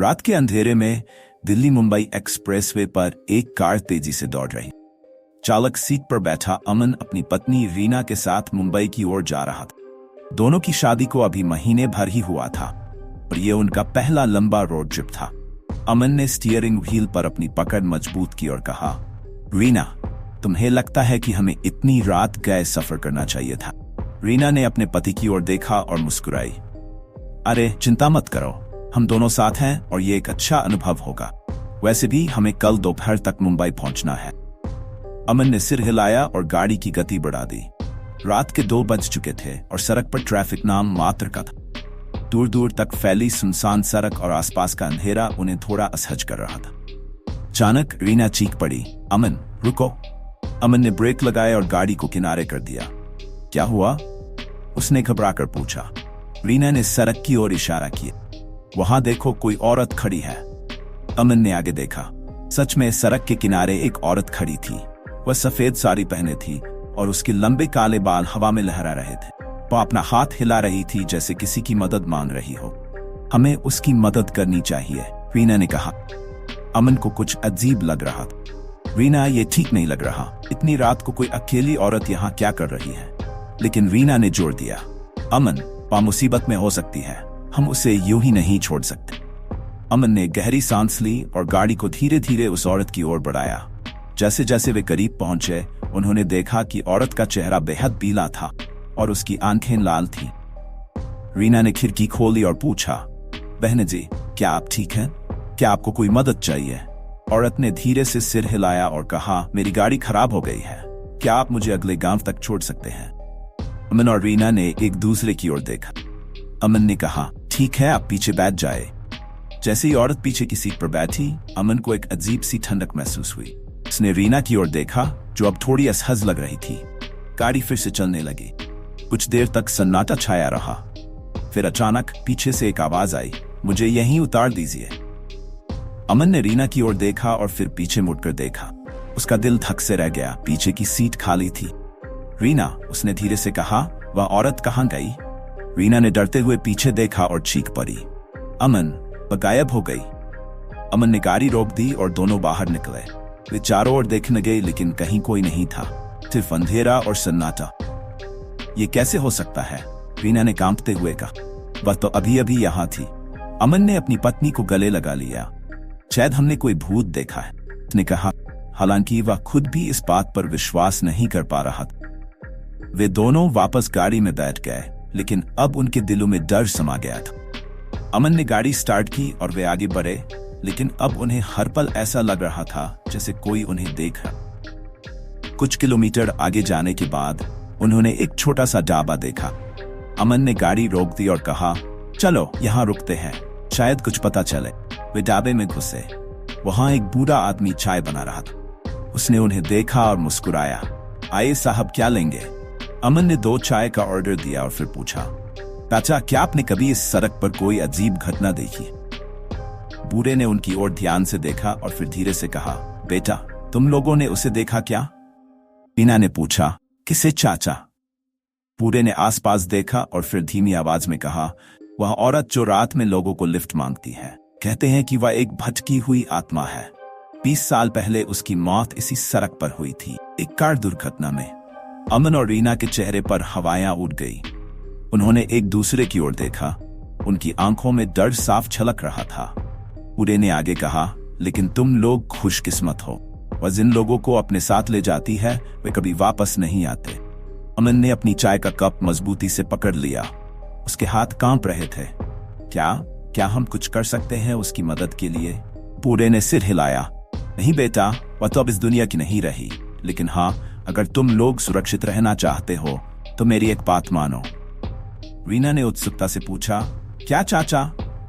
रात के अंधेरे में दिल्ली मुंबई एक्सप्रेसवे पर एक कार तेजी से दौड़ रही। चालक सीट पर बैठा अमन अपनी पत्नी रीना के साथ मुंबई की ओर जा रहा था। दोनों की शादी को अभी महीने भर ही हुआ था और ये उनका पहला लंबा रोड ट्रिप था। अमन ने स्टीयरिंग व्हील पर अपनी पकड़ मजबूत की और कहा, रीना, तुम्हें लगता है कि हमें इतनी रात गए सफर करना चाहिए था? रीना ने अपने पति की ओर देखा और मुस्कुराई। अरे चिंता मत करो, हम दोनों साथ हैं और ये एक अच्छा अनुभव होगा। वैसे भी हमें कल दोपहर तक मुंबई पहुंचना है। अमन ने सिर हिलाया और गाड़ी की गति बढ़ा दी। रात के 2 बज चुके थे और सड़क पर ट्रैफिक नाम मात्र का था। दूर दूर तक फैली सुनसान सड़क और आसपास का अंधेरा उन्हें थोड़ा असहज कर रहा था। अचानक रीना चीख पड़ी, अमन रुको। अमन ने ब्रेक लगाए और गाड़ी को किनारे कर दिया। क्या हुआ? उसने घबराकर पूछा। रीना ने सड़क की ओर इशारा किया। वहां देखो, कोई औरत खड़ी है। अमन ने आगे देखा। सच में सड़क के किनारे एक औरत खड़ी थी। वह सफेद साड़ी पहने थी और उसके लंबे काले बाल हवा में लहरा रहे थे। वह अपना हाथ हिला रही थी जैसे किसी की मदद मांग रही हो। हमें उसकी मदद करनी चाहिए, रीना ने कहा। अमन को कुछ अजीब लग रहा था। रीना, ये ठीक नहीं लग रहा। इतनी रात को कोई अकेली औरत यहाँ क्या कर रही है? लेकिन रीना ने जोर दिया, अमन, वह मुसीबत में हो सकती है। हम उसे यूं ही नहीं छोड़ सकते। अमन ने गहरी सांस ली और गाड़ी को धीरे धीरे उस औरत की ओर बढ़ाया। जैसे जैसे वे करीब पहुंचे, उन्होंने देखा कि औरत का चेहरा बेहद पीला था और उसकी आंखें लाल थीं। रीना ने खिड़की खोली और पूछा, बहन जी, क्या आप ठीक हैं? क्या आपको कोई मदद चाहिए? औरत ने धीरे से सिर हिलाया और कहा, मेरी गाड़ी खराब हो गई है। क्या आप मुझे अगले गांव तक छोड़ सकते हैं? अमन और रीना ने एक दूसरे की ओर देखा। अमन ने कहा, ठीक है, आप पीछे बैठ जाए। जैसे ही औरत पीछे की सीट पर बैठी, अमन को एक अजीब सी ठंडक महसूस हुई। उसने रीना की ओर देखा, जो अब थोड़ी असहज लग रही थी। गाड़ी फिर से चलने लगी। कुछ देर तक सन्नाटा छाया रहा। फिर अचानक पीछे से एक आवाज आई, मुझे यहीं उतार दीजिए। अमन ने रीना की ओर देखा और फिर पीछे मुड़कर देखा। उसका दिल धक से रह गया। पीछे की सीट खाली थी। रीना, उसने धीरे से कहा, वह औरत कहाँ गई? रीना ने डरते हुए पीछे देखा और चीख पड़ी, अमन, वह गायब हो गई। अमन ने गाड़ी रोक दी और दोनों बाहर निकले। वे चारों ओर देखने गए, लेकिन कहीं कोई नहीं था, सिर्फ अंधेरा और सन्नाटा। ये कैसे हो सकता है? रीना ने कांपते हुए कहा, वह तो अभी अभी यहाँ थी। अमन ने अपनी पत्नी को गले लगा लिया। शायद हमने कोई भूत देखा है, उसने कहा। हालांकि वह खुद भी इस बात पर विश्वास नहीं कर पा रहा था। वे दोनों वापस गाड़ी में बैठ गए, लेकिन अब उनके दिलों में डर समा गया था। अमन ने गाड़ी स्टार्ट की और वे आगे बढ़े, लेकिन अब उन्हें हर पल ऐसा लग रहा था जैसे कोई उन्हें देख रहा। कुछ किलोमीटर आगे जाने के बाद उन्होंने एक छोटा सा ढाबा देखा। अमन ने गाड़ी रोक दी और कहा, चलो यहाँ रुकते हैं, शायद कुछ पता चले। वे ढाबे में घुसे। वहां एक बूढ़ा आदमी चाय बना रहा था। उसने उन्हें देखा और मुस्कुराया। आइए साहब, क्या लेंगे? अमन ने 2 चाय का ऑर्डर दिया और फिर पूछा, चाचा, क्या आपने कभी इस सड़क पर कोई अजीब घटना देखी? बूढ़े ने उनकी ओर ध्यान से देखा और फिर धीरे से कहा, बेटा, तुम लोगों ने उसे देखा क्या? रीना ने पूछा, किसे चाचा? बूढ़े ने आसपास देखा और फिर धीमी आवाज में कहा, वह औरत जो रात में लोगों को लिफ्ट मांगती है। कहते हैं कि वह एक भटकी हुई आत्मा है। 20 साल पहले उसकी मौत इसी सड़क पर हुई थी, एक कार दुर्घटना में। अमन और रीना के चेहरे पर हवाएं उड़ गई। उन्होंने एक दूसरे की ओर देखा। उनकी आंखों में डर साफ झलक रहा था। बूढ़े ने आगे कहा, लेकिन तुम लोग खुशकिस्मत हो। वह जिन लोगों को अपने साथ ले जाती है, वे कभी वापस नहीं आते। अमन ने अपनी चाय का कप मजबूती से पकड़ लिया। उसके हाथ कांप रहे थे। क्या हम कुछ कर सकते हैं उसकी मदद के लिए? बूढ़े ने सिर हिलाया। नहीं बेटा, वह तो अब इस दुनिया की नहीं रही। लेकिन हाँ, अगर तुम लोग सुरक्षित रहना चाहते हो तो मेरी एक बात मानो। रीना ने उत्सुकता से पूछा, क्या चाचा?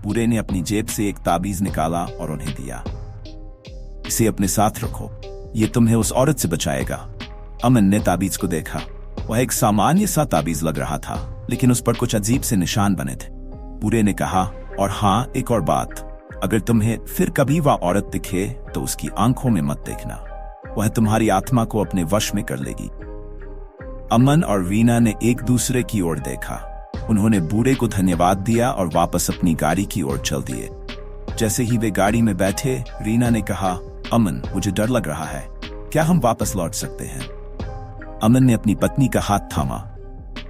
बूढ़े ने अपनी जेब से एक ताबीज निकाला और उन्हें दिया। इसे अपने साथ रखो, ये तुम्हें उस औरत से बचाएगा। अमन ने ताबीज को देखा। वह एक सामान्य सा ताबीज लग रहा था, लेकिन उस पर कुछ अजीब से निशान बने थे। बूढ़े ने कहा, और हाँ, एक और बात, अगर तुम्हें फिर कभी वह औरत दिखे तो उसकी आंखों में मत देखना। वह तुम्हारी आत्मा को अपने वश में कर लेगी। अमन और रीना ने एक दूसरे की ओर देखा। उन्होंने बूढ़े को धन्यवाद दिया और वापस अपनी गाड़ी की ओर चल दिए। जैसे ही वे गाड़ी में बैठे, रीना ने कहा, अमन, मुझे डर लग रहा है, क्या हम वापस लौट सकते हैं? अमन ने अपनी पत्नी का हाथ थामा।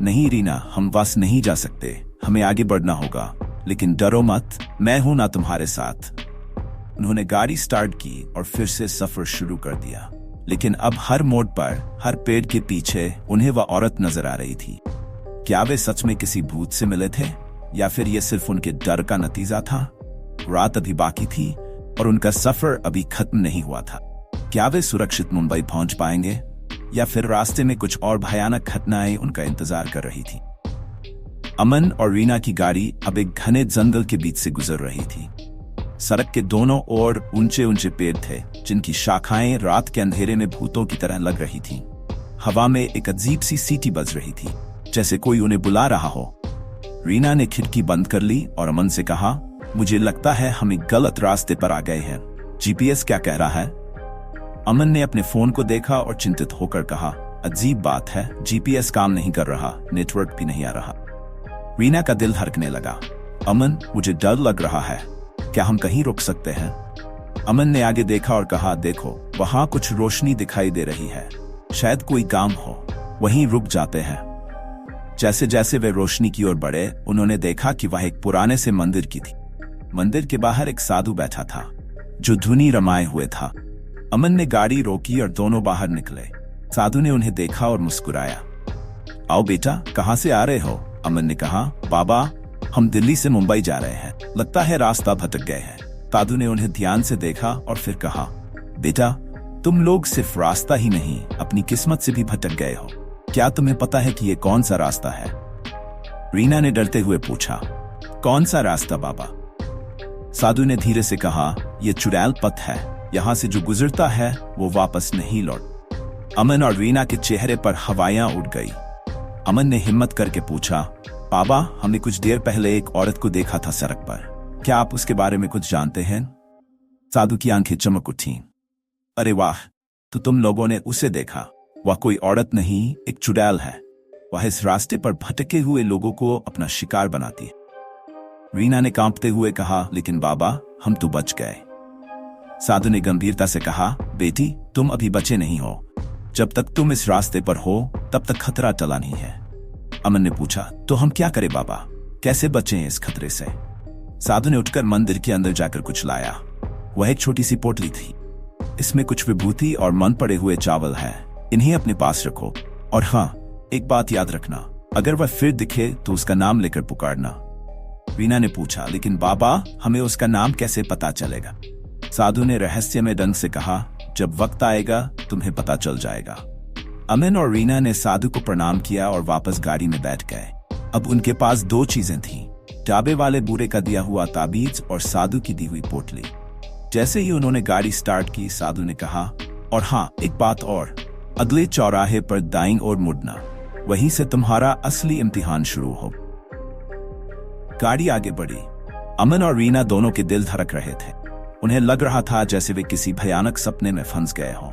नहीं रीना, हम वापस नहीं जा सकते, हमें आगे बढ़ना होगा, लेकिन डरो मत, मैं हूं ना तुम्हारे साथ। उन्होंने गाड़ी स्टार्ट की और फिर से सफर शुरू कर दिया, लेकिन अब हर मोड़ पर, हर पेड़ के पीछे उन्हें वह औरत नजर आ रही थी। क्या वे सच में किसी भूत से मिले थे, या फिर यह सिर्फ उनके डर का नतीजा था? रात अभी बाकी थी और उनका सफर अभी खत्म नहीं हुआ था। क्या वे सुरक्षित मुंबई पहुंच पाएंगे, या फिर रास्ते में कुछ और भयानक घटनाएं उनका इंतजार कर रही थी? अमन और रीना की गाड़ी अब एक घने जंगल के बीच से गुजर रही थी। सड़क के दोनों ओर ऊंचे ऊंचे पेड़ थे, जिनकी शाखाएं रात के अंधेरे में भूतों की तरह लग रही थीं। हवा में एक अजीब सी सीटी बज रही थी, जैसे कोई उन्हें बुला रहा हो। रीना ने खिड़की बंद कर ली और अमन से कहा, मुझे लगता है हम एक गलत रास्ते पर आ गए हैं। जीपीएस क्या कह रहा है? अमन ने अपने फोन को देखा और चिंतित होकर कहा, अजीब बात है, जीपीएस काम नहीं कर रहा, नेटवर्क भी नहीं आ रहा। रीना का दिल धड़कने लगा। अमन, मुझे डर लग रहा है, क्या हम कहीं रुक सकते हैं? अमन ने आगे देखा और कहा, देखो, वहां कुछ रोशनी दिखाई दे रही है, शायद कोई काम हो, वहीं रुक जाते हैं। जैसे जैसे वे रोशनी की ओर बढ़े, उन्होंने देखा कि वह एक पुराने से मंदिर की थी। मंदिर के बाहर एक साधु बैठा था, जो धुनी रमाए हुए था। अमन ने गाड़ी रोकी और दोनों बाहर निकले। साधु ने उन्हें देखा और मुस्कुराया। आओ बेटा, कहाँ से आ रहे हो? अमन ने कहा, बाबा, हम दिल्ली से मुंबई जा रहे हैं, लगता है रास्ता भटक गए हैं। साधु ने उन्हें ध्यान से देखा और फिर कहा, बेटा, तुम लोग सिर्फ रास्ता ही नहीं, अपनी किस्मत से भी भटक गए हो। क्या तुम्हें पता है कि ये कौन सा रास्ता है? रीना ने डरते हुए पूछा, कौन सा रास्ता बाबा? साधु ने धीरे से कहा, यह चुड़ैल पथ है, यहाँ से जो गुजरता है वो वापस नहीं लौट। अमन और रीना के चेहरे पर हवाएं उड़ गई। अमन ने हिम्मत करके पूछा, बाबा, हमने कुछ देर पहले एक औरत को देखा था सड़क पर, क्या आप उसके बारे में कुछ जानते हैं? साधु की आंखें चमक उठी। अरे वाह, तो तुम लोगों ने उसे देखा? वह कोई औरत नहीं, एक चुड़ैल है। वह इस रास्ते पर भटके हुए लोगों को अपना शिकार बनाती है। रीना ने कांपते हुए कहा, लेकिन बाबा, हम तो बच गए। साधु ने गंभीरता से कहा, बेटी, तुम अभी बचे नहीं हो। जब तक तुम इस रास्ते पर हो, तब तक खतरा टला नहीं है। अमन ने पूछा, तो हम क्या करें बाबा, कैसे बचें इस खतरे से? साधु ने उठकर मंदिर के अंदर जाकर कुछ लाया। वह एक छोटी सी पोटली थी। इसमें कुछ विभूति और मन पड़े हुए चावल है, इन्हें अपने पास रखो। और हाँ, एक बात याद रखना, अगर वह फिर दिखे तो उसका नाम लेकर पुकारना। रीना ने पूछा, लेकिन बाबा, हमें उसका नाम कैसे पता चलेगा? साधु ने रहस्यमय ढंग से कहा, जब वक्त आएगा तुम्हें पता चल जाएगा। अमन और रीना ने साधु को प्रणाम किया और वापस गाड़ी में बैठ गए। अब उनके पास दो चीजें थीं, ढाबे वाले बूढ़े का दिया हुआ ताबीज और साधु की दी हुई पोटली। जैसे ही उन्होंने गाड़ी स्टार्ट की, साधु ने कहा, और हाँ, एक बात और, अगले चौराहे पर दाईं ओर मुड़ना, वहीं से तुम्हारा असली इम्तिहान शुरू हो। गाड़ी आगे बढ़ी। अमन और रीना दोनों के दिल धड़क रहे थे। उन्हें लग रहा था जैसे वे किसी भयानक सपने में फंस गए हों।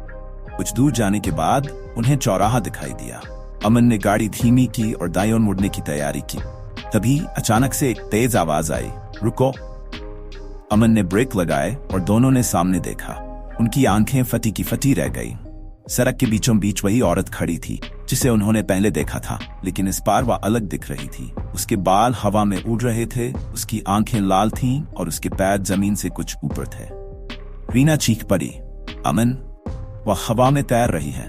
कुछ दूर जाने के बाद उन्हें चौराहा दिखाई दिया। अमन ने गाड़ी धीमी की और दाईं ओर मुड़ने की तैयारी की। तभी अचानक से एक तेज आवाज आई, रुको। अमन ने ब्रेक लगाए और दोनों ने सामने देखा। उनकी आंखें फटी की फटी रह गई। सड़क के बीचों बीच वही औरत खड़ी थी जिसे उन्होंने पहले देखा था, लेकिन इस बार वह अलग दिख रही थी। उसके बाल हवा में उड़ रहे थे, उसकी आंखें लाल थीं और उसके पैर जमीन से कुछ ऊपर थे। रीना चीख पड़ी, अमन, वह हवा में तैर रही है।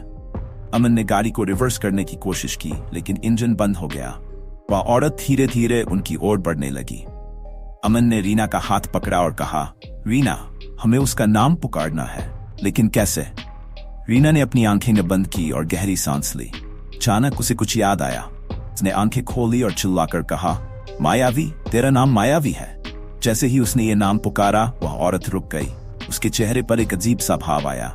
अमन ने गाड़ी को रिवर्स करने की कोशिश की, लेकिन इंजन बंद हो गया। वह औरत धीरे धीरे उनकी ओर बढ़ने लगी। अमन ने रीना का हाथ पकड़ा और कहा, रीना, हमें उसका नाम पुकारना है, लेकिन कैसे? रीना ने अपनी आंखें बंद की और गहरी सांस ली। अचानक उसे कुछ याद आया। उसने आंखें खोली और चिल्लाकर कहा, मायावी, तेरा नाम मायावी है। जैसे ही उसने ये नाम पुकारा, वह औरत रुक गई। उसके चेहरे पर एक अजीब सा भाव आया।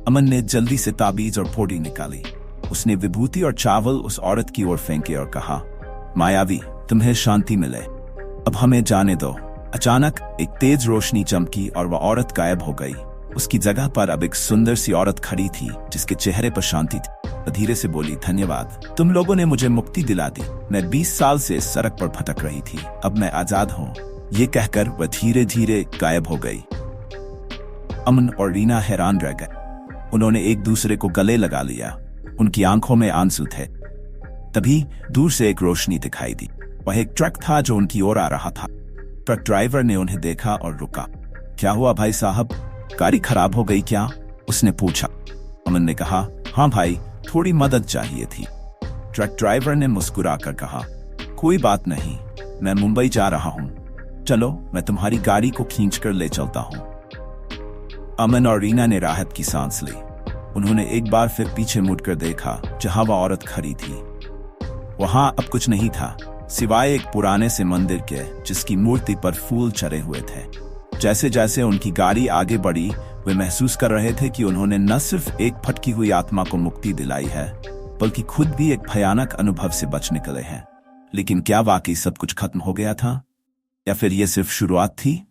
अमन ने जल्दी से ताबीज और पोटली निकाली। उसने विभूति और चावल उस औरत की ओर फेंके और कहा, मायावी, तुम्हें शांति मिले, अब हमें जाने दो। अचानक एक तेज रोशनी चमकी और वह औरत गायब हो गई। उसकी जगह पर अब एक सुंदर सी औरत खड़ी थी जिसके चेहरे पर शांति थी। वह धीरे से बोली, धन्यवाद, तुम लोगों ने मुझे मुक्ति दिला दी। मैं 20 साल से इस सड़क पर भटक रही थी, अब मैं आजाद हूँ। ये कहकर वह धीरे धीरे गायब हो गई। अमन और रीना हैरान रह गए। उन्होंने एक दूसरे को गले लगा लिया। उनकी आंखों में आंसू थे। तभी दूर से एक रोशनी दिखाई दी। वह एक ट्रक था जो उनकी ओर आ रहा था। ट्रक ड्राइवर ने उन्हें देखा और रुका। क्या हुआ भाई साहब, गाड़ी खराब हो गई क्या? उसने पूछा। अमन ने कहा, हाँ भाई, थोड़ी मदद चाहिए थी। ट्रक ड्राइवर ने मुस्कुराकर कहा, कोई बात नहीं, मैं मुंबई जा रहा हूं, चलो मैं तुम्हारी गाड़ी को खींचकर ले चलता हूं। अमन और रीना ने राहत की सांस ली। उन्होंने एक बार फिर पीछे मुड़कर देखा जहां वह औरत खड़ी थी। वहां अब कुछ नहीं था सिवाय एक पुराने से मंदिर के जिसकी मूर्ति पर फूल चढ़े हुए थे। जैसे जैसे उनकी गाड़ी आगे बढ़ी, वे महसूस कर रहे थे कि उन्होंने न सिर्फ एक भटकी हुई आत्मा को मुक्ति दिलाई है, बल्कि खुद भी एक भयानक अनुभव से बच निकले हैं। लेकिन क्या वाकई सब कुछ खत्म हो गया था, या फिर यह सिर्फ शुरुआत थी?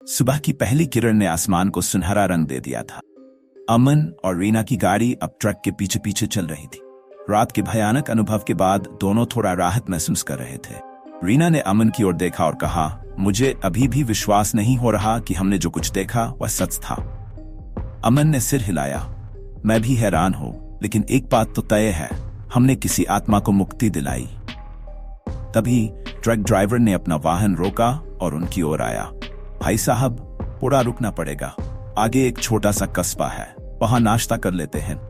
सुबह की पहली किरण ने आसमान को सुनहरा रंग दे दिया था। अमन और रीना की गाड़ी अब ट्रक के पीछे पीछे चल रही थी। रात के भयानक अनुभव के बाद दोनों थोड़ा राहत महसूस कर रहे थे। रीना ने अमन की ओर देखा और कहा, मुझे अभी भी विश्वास नहीं हो रहा कि हमने जो कुछ देखा वह सच था। अमन ने सिर हिलाया। मैं भी हैरान हूं, लेकिन एक बात तो तय है, हमने किसी आत्मा को मुक्ति दिलाई। तभी ट्रक ड्राइवर ने अपना वाहन रोका और उनकी ओर आया। भाई साहब, थोड़ा रुकना पड़ेगा, आगे एक छोटा सा कस्बा है, वहां नाश्ता कर लेते हैं।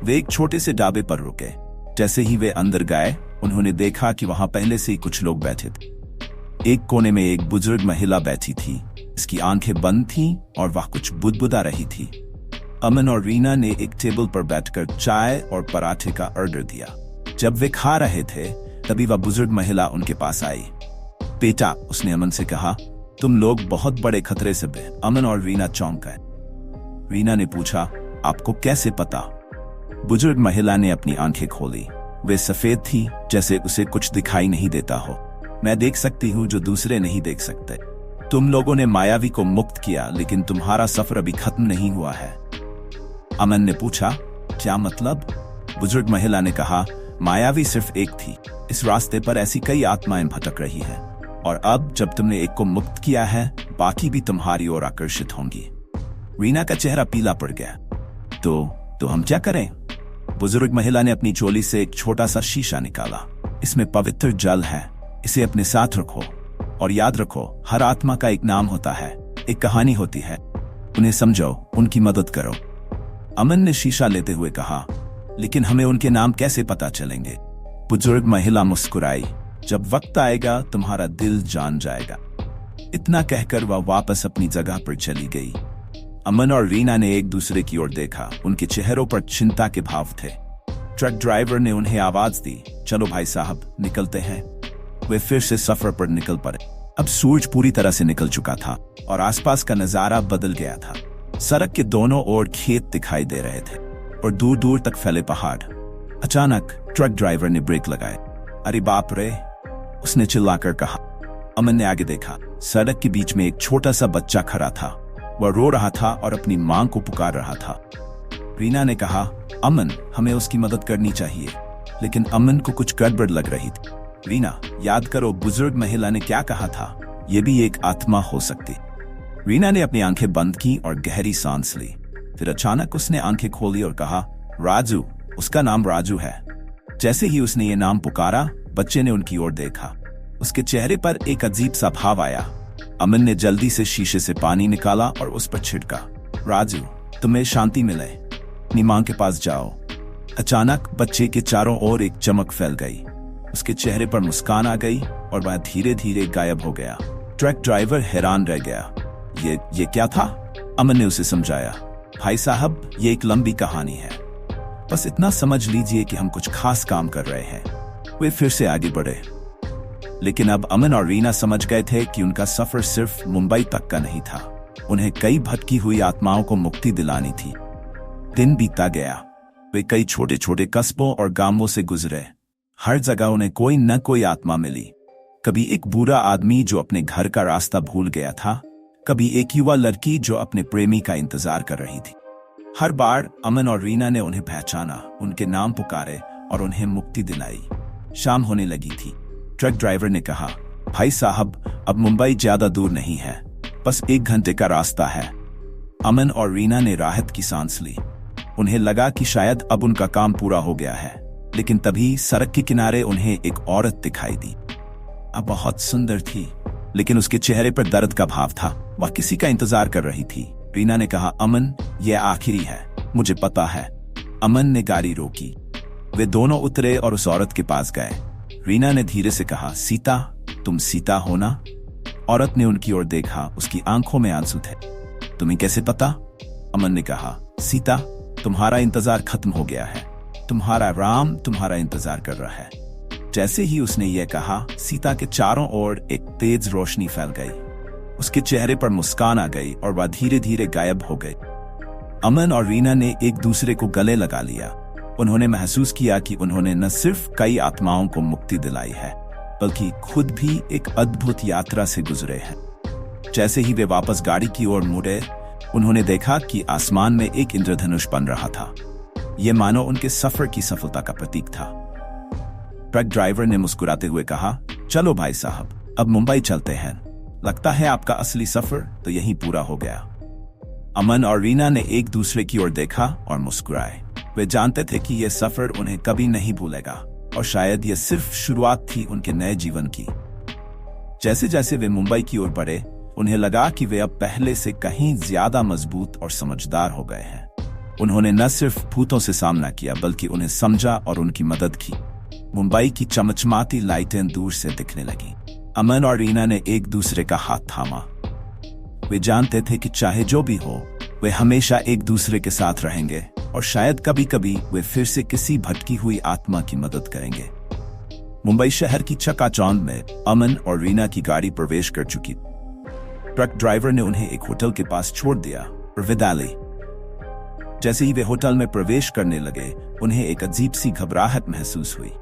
वे एक छोटे से ढाबे पर रुके। जैसे ही वे अंदर गए, उन्होंने देखा कि वहां पहले से ही कुछ लोग बैठे थे। एक कोने में एक बुजुर्ग महिला बैठी थी। इसकी आंखें बंद थीं और वह कुछ बुदबुदा रही थी। अमन और रीना ने एक टेबल पर बैठकर चाय और पराठे का ऑर्डर दिया। जब वे खा रहे थे, तभी वह बुजुर्ग महिला उनके पास आई। बेटा, उसने अमन से कहा, तुम लोग बहुत बड़े खतरे से बे। अमन और रीना चौंक गए। रीना ने पूछा, आपको कैसे पता? बुजुर्ग महिला ने अपनी आंखें खोली। वे सफेद थी, जैसे उसे कुछ दिखाई नहीं देता हो। मैं देख सकती हूँ जो दूसरे नहीं देख सकते। तुम लोगों ने मायावी को मुक्त किया, लेकिन तुम्हारा सफर अभी खत्म नहीं हुआ है। अमन ने पूछा, क्या मतलब? बुजुर्ग महिला ने कहा, मायावी सिर्फ एक थी। इस रास्ते पर ऐसी कई आत्माएं भटक रही हैं, और अब जब तुमने एक को मुक्त किया है, बाकी भी तुम्हारी ओर आकर्षित होंगी। रीना का चेहरा पीला पड़ गया। तो हम क्या करें? बुजुर्ग महिला ने अपनी चोली से एक छोटा सा शीशा निकाला। इसमें पवित्र जल है, इसे अपने साथ रखो और याद रखो, हर आत्मा का एक नाम होता है, एक कहानी होती है। उन्हें समझो, उनकी मदद करो। अमन ने शीशा लेते हुए कहा, लेकिन हमें उनके नाम कैसे पता चलेंगे? बुजुर्ग महिला मुस्कुराई, जब वक्त आएगा तुम्हारा दिल जान जाएगा। इतना कहकर वह वापस अपनी जगह पर चली गई। अमन और रीना ने एक दूसरे की ओर देखा। उनके चेहरों पर चिंता के भाव थे। ट्रक ड्राइवर ने उन्हें आवाज दी, चलो भाई साहब, निकलते हैं। वे फिर से सफर पर निकल पड़े। अब सूरज पूरी तरह से निकल चुका था और आसपास का नजारा बदल गया था। सड़क के दोनों ओर खेत दिखाई दे रहे थे और दूर दूर तक फैले पहाड़। अचानक ट्रक ड्राइवर ने ब्रेक लगाए। अरे बाप रे, उसने चिल्लाकर कहा। अमन ने आगे देखा। सड़क के बीच में एक छोटा सा बच्चा खड़ा था। वह रो रहा था और अपनी मां को पुकार रहा था। रीना ने कहा, अमन, हमें उसकी मदद करनी चाहिए। लेकिन अमन को कुछ गड़बड़ लग रही थी। रीना, याद करो बुजुर्ग महिला ने क्या कहा था, यह भी एक आत्मा हो सकती। रीना ने अपनी आंखें बंद की और गहरी सांस ली। फिर अचानक उसने आंखें खोली और कहा, राजू, उसका नाम राजू है। जैसे ही उसने ये नाम पुकारा, बच्चे ने उनकी ओर देखा। उसके चेहरे पर एक अजीब सा भाव आया। अमन ने जल्दी से शीशे से पानी निकाला और उस पर छिड़का। राजू, तुम्हें शांति मिले, अपनी मां के पास जाओ। अचानक बच्चे के चारों ओर एक चमक फैल गई। उसके चेहरे पर मुस्कान आ गई और वह धीरे धीरे गायब हो गया। ट्रक ड्राइवर हैरान रह गया। ये क्या था? अमन ने उसे समझाया, भाई साहब, ये एक लंबी कहानी है, बस इतना समझ लीजिए कि हम कुछ खास काम कर रहे हैं। वे फिर से आगे बढ़े। लेकिन अब अमन और रीना समझ गए थे कि उनका सफर सिर्फ मुंबई तक का नहीं था। उन्हें कई भटकी हुई आत्माओं को मुक्ति दिलानी थी। दिन बीतता गया। वे कई छोटे छोटे कस्बों और गांवों से गुजरे। हर जगह उन्हें कोई न कोई आत्मा मिली। कभी एक बूढ़ा आदमी जो अपने घर का रास्ता भूल गया था, कभी एक युवा लड़की जो अपने प्रेमी का इंतजार कर रही थी। हर बार अमन और रीना ने उन्हें पहचाना, उनके नाम पुकारे और उन्हें मुक्ति दिलाई। शाम होने लगी थी। ट्रक ड्राइवर ने कहा, भाई साहब, अब मुंबई ज्यादा दूर नहीं है, बस 1 घंटे का रास्ता है। अमन और रीना ने राहत की सांस ली। उन्हें लगा कि शायद अब उनका काम पूरा हो गया है, लेकिन तभी सड़क के किनारे उन्हें एक औरत दिखाई दी। अब बहुत सुंदर थी, लेकिन उसके चेहरे पर दर्द का भाव था। वह किसी का इंतजार कर रही थी। रीना ने कहा, अमन, यह आखिरी है, मुझे पता है। अमन ने गाड़ी रोकी। वे दोनों उतरे और उस औरत के पास गए। रीना ने धीरे से कहा, सीता, तुम सीता हो ना? औरत ने उनकी ओर देखा। उसकी आंखों में आंसू थे। तुम्हें कैसे पता? अमन ने कहा, सीता, तुम्हारा इंतजार खत्म हो गया है। तुम्हारा राम तुम्हारा इंतजार कर रहा है। जैसे ही उसने यह कहा, सीता के चारों ओर एक तेज रोशनी फैल गई। उसके चेहरे पर मुस्कान आ गई और वह धीरे धीरे गायब हो गई। अमन और रीना ने एक दूसरे को गले लगा लिया। उन्होंने महसूस किया कि उन्होंने न सिर्फ कई आत्माओं को मुक्ति दिलाई है, बल्कि खुद भी एक अद्भुत यात्रा से गुजरे हैं। जैसे ही वे वापस गाड़ी की ओर मुड़े, उन्होंने देखा कि आसमान में एक इंद्रधनुष बन रहा था। यह मानो उनके सफर की सफलता का प्रतीक था। ट्रक ड्राइवर ने मुस्कुराते हुए कहा, चलो भाई साहब, अब मुंबई चलते हैं। लगता है आपका असली सफर तो यहीं पूरा हो गया। अमन और रीना ने एक दूसरे की ओर देखा और मुस्कुराए। वे जानते थे कि यह सफर उन्हें कभी नहीं भूलेगा, और शायद यह सिर्फ शुरुआत थी उनके नए जीवन की। जैसे जैसे वे मुंबई की ओर बढ़े, उन्हें लगा कि वे अब पहले से कहीं ज्यादा मजबूत और समझदार हो गए हैं। उन्होंने न सिर्फ भूतों से सामना किया, बल्कि उन्हें समझा और उनकी मदद की। मुंबई की चमचमाती लाइटें दूर से दिखने लगी। अमन और रीना ने एक दूसरे का हाथ थामा। वे जानते थे कि चाहे जो भी हो, वे हमेशा एक दूसरे के साथ रहेंगे, और शायद कभी कभी वे फिर से किसी भटकी हुई आत्मा की मदद करेंगे। मुंबई शहर की चकाचौंध में अमन और रीना की गाड़ी प्रवेश कर चुकी। ट्रक ड्राइवर ने उन्हें एक होटल के पास छोड़ दिया और विदा ली। जैसे ही वे होटल में प्रवेश करने लगे, उन्हें एक अजीब सी घबराहट महसूस हुई।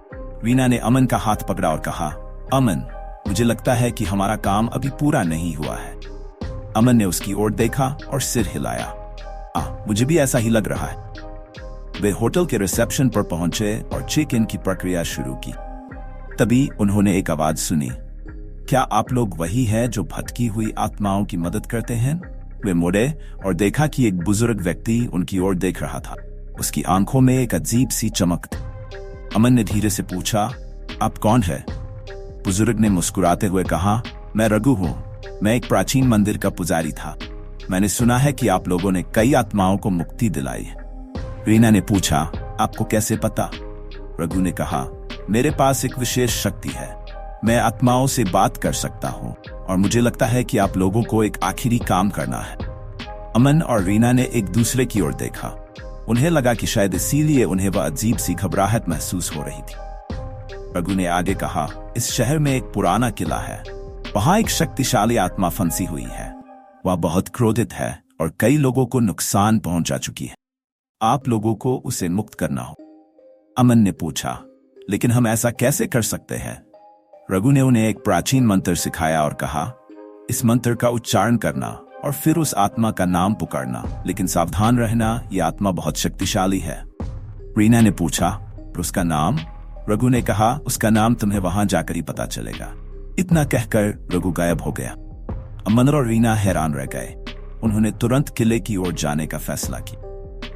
रीना ने अमन का हाथ पकड़ा और कहा, अमन, मुझे लगता है कि हमारा काम अभी पूरा नहीं हुआ है। अमन ने उसकी ओर देखा और सिर हिलाया। मुझे भी ऐसा ही लग रहा है। वे होटल के रिसेप्शन पर पहुंचे और चेक इन की प्रक्रिया शुरू की। तभी उन्होंने एक आवाज सुनी, क्या आप लोग वही है जो भटकी हुई आत्माओं की मदद करते हैं? वे मुड़े और देखा कि एक बुजुर्ग व्यक्ति उनकी ओर देख रहा था। उसकी आंखों में एक अजीब सी चमक थी। अमन ने धीरे से पूछा, आप कौन है? बुजुर्ग ने मुस्कुराते हुए कहा, मैं रघु हूँ। मैं एक प्राचीन मंदिर का पुजारी था। मैंने सुना है कि आप लोगों ने कई आत्माओं को मुक्ति दिलाई है। रीना ने पूछा, आपको कैसे पता? रघु ने कहा, मेरे पास एक विशेष शक्ति है। मैं आत्माओं से बात कर सकता हूँ, और मुझे लगता है कि आप लोगों को एक आखिरी काम करना है। अमन और रीना ने एक दूसरे की ओर देखा। उन्हें लगा कि शायद इसीलिए उन्हें वह अजीब सी घबराहट महसूस हो रही थी। रघु ने आगे कहा, इस शहर में एक पुराना किला है। वहां एक शक्तिशाली आत्मा फंसी हुई है। वह बहुत क्रोधित है और कई लोगों को नुकसान पहुंचा चुकी है। आप लोगों को उसे मुक्त करना हो। अमन ने पूछा, लेकिन हम ऐसा कैसे कर सकते हैं? रघु ने उन्हें एक प्राचीन मंत्र सिखाया और कहा, इस मंत्र का उच्चारण करना और फिर उस आत्मा का नाम पुकारना, लेकिन सावधान रहना, यह आत्मा बहुत शक्तिशाली है। रीना ने पूछा, उसका नाम? रघु ने कहा, उसका नाम तुम्हें वहां जाकर ही पता चलेगा। इतना कहकर रघु गायब हो गया। अमन और रीना हैरान रह गए। उन्होंने तुरंत किले की ओर जाने का फैसला किया।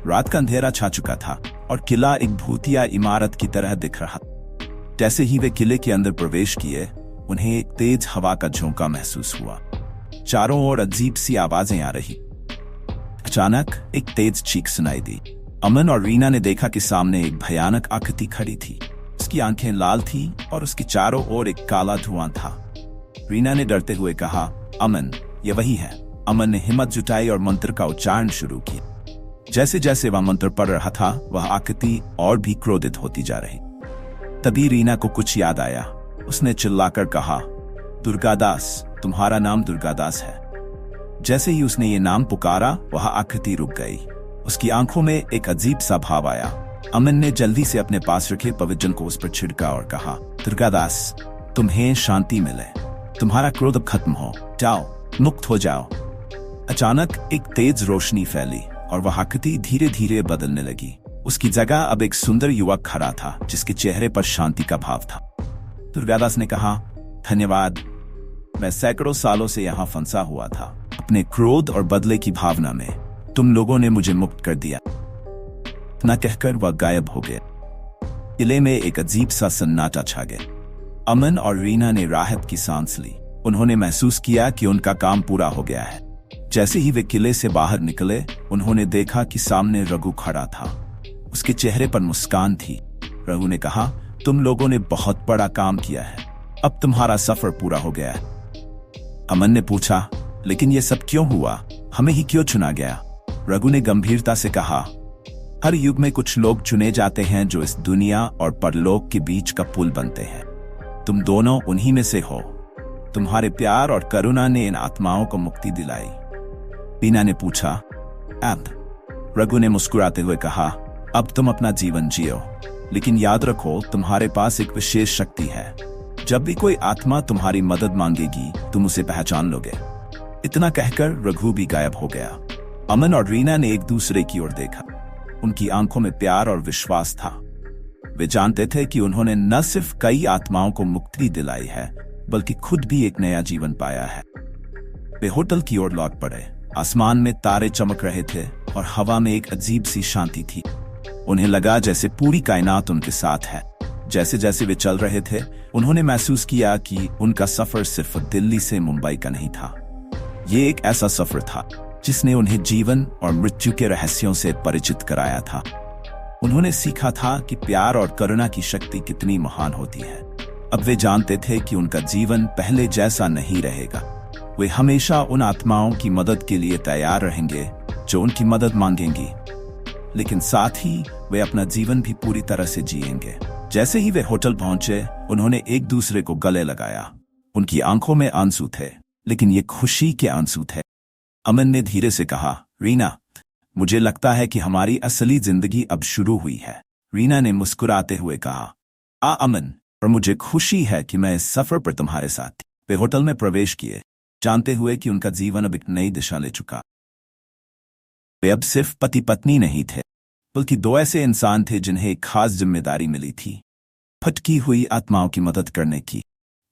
रात का अंधेरा छा चुका था और किला एक भूतिया इमारत की तरह दिख रहा। जैसे ही वे किले के अंदर प्रवेश किए, उन्हें एक तेज हवा का झोंका महसूस हुआ। चारों ओर अजीब सी आवाजें आ रही। अचानक एक तेज चीख सुनाई दी। अमन और रीना ने देखा कि सामने एक भयानक आकृति खड़ी थी। उसकी आंखें लाल थी और उसके चारों ओर एक काला धुआं था। रीना ने डरते हुए कहा, अमन, ये वही है। अमन ने हिम्मत जुटाई और मंत्र का उच्चारण शुरू किया। जैसे जैसे वह मंत्र पढ़ रहा था, वह आकृति और भी क्रोधित होती जा रही। तभी रीना को कुछ याद आया। उसने चिल्लाकर कहा, दुर्गादास, तुम्हारा नाम दुर्गादास है। जैसे ही उसने ये नाम पुकारा, वह आकृति रुक गई। उसकी आंखों में एक अजीब सा भाव आया। अमन ने जल्दी से अपने पास रखे पवित्र जल को उस पर छिड़का और कहा, दुर्गादास, तुम्हें शांति मिले, तुम्हारा क्रोध अब खत्म हो, जाओ, मुक्त हो जाओ। अचानक एक तेज रोशनी फैली और वह आकृति धीरे धीरे बदलने लगी। उसकी जगह अब एक सुंदर युवक खड़ा था, जिसके चेहरे पर शांति का भाव था। दुर्गादास ने कहा, धन्यवाद, मैं सैकड़ों सालों से यहाँ फंसा हुआ था, अपने क्रोध और बदले की भावना में। तुम लोगों ने मुझे मुक्त कर दिया। इतना कहकर वह गायब हो गए। किले में एक अजीब सा सन्नाटा छा गया। अमन और रीना ने राहत की सांस ली। उन्होंने महसूस किया कि उनका काम पूरा हो गया है। जैसे ही वे किले से बाहर निकले, उन्होंने देखा कि सामने रघु खड़ा था। उसके चेहरे पर मुस्कान थी। रघु ने कहा, तुम लोगों ने बहुत बड़ा काम किया है, अब तुम्हारा सफर पूरा हो गया है। अमन ने पूछा, लेकिन ये सब क्यों हुआ? हमें ही क्यों चुना गया? रघु ने गंभीरता से कहा, हर युग में कुछ लोग चुने जाते हैं जो इस दुनिया और परलोक के बीच का पुल बनते हैं। तुम दोनों उन्हीं में से हो। तुम्हारे प्यार और करुणा ने इन आत्माओं को मुक्ति दिलाई। रीना ने पूछा, अब? रघु ने मुस्कुराते हुए कहा, अब तुम अपना जीवन जियो, लेकिन याद रखो तुम्हारे पास एक विशेष शक्ति है। जब भी कोई आत्मा तुम्हारी मदद मांगेगी, तुम उसे पहचान लोगे। इतना कहकर रघु भी गायब हो गया। अमन और रीना ने एक दूसरे की ओर देखा। उनकी आंखों में प्यार और विश्वास था। वे जानते थे कि उन्होंने न सिर्फ कई आत्माओं को मुक्ति दिलाई है, बल्कि खुद भी एक नया जीवन पाया है। वे होटल की ओर लौट पड़े। आसमान में तारे चमक रहे थे और हवा में एक अजीब सी शांति थी। उन्हें लगा जैसे पूरी कायनात उनके साथ है। जैसे जैसे वे चल रहे थे, उन्होंने महसूस किया कि उनका सफर सिर्फ दिल्ली से मुंबई का नहीं था। ये एक ऐसा सफर था जिसने उन्हें जीवन और मृत्यु के रहस्यों से परिचित कराया था। उन्होंने सीखा था कि प्यार और करुणा की शक्ति कितनी महान होती है। अब वे जानते थे कि उनका जीवन पहले जैसा नहीं रहेगा। वे हमेशा उन आत्माओं की मदद के लिए तैयार रहेंगे जो उनकी मदद मांगेंगी, लेकिन साथ ही वे अपना जीवन भी पूरी तरह से जिएंगे। जैसे ही वे होटल पहुंचे, उन्होंने एक दूसरे को गले लगाया। उनकी आंखों में आंसू थे, लेकिन ये खुशी के आंसू थे। अमन ने धीरे से कहा, रीना, मुझे लगता है कि हमारी असली जिंदगी अब शुरू हुई है। रीना ने मुस्कुराते हुए कहा, अमन, और मुझे खुशी है कि मैं इस सफर पर तुम्हारे साथ थी। वे होटल में प्रवेश किए, जानते हुए कि उनका जीवन अब एक नई दिशा ले चुका। वे अब सिर्फ पति पत्नी नहीं थे, बल्कि दो ऐसे इंसान थे जिन्हें एक खास जिम्मेदारी मिली थी, भटकी हुई आत्माओं की मदद करने की।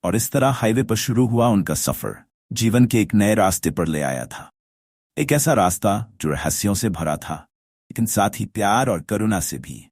और इस तरह हाईवे पर शुरू हुआ उनका सफर जीवन के एक नए रास्ते पर ले आया था। एक ऐसा रास्ता जो रहस्यों से भरा था, लेकिन साथ ही प्यार और करुणा से भी।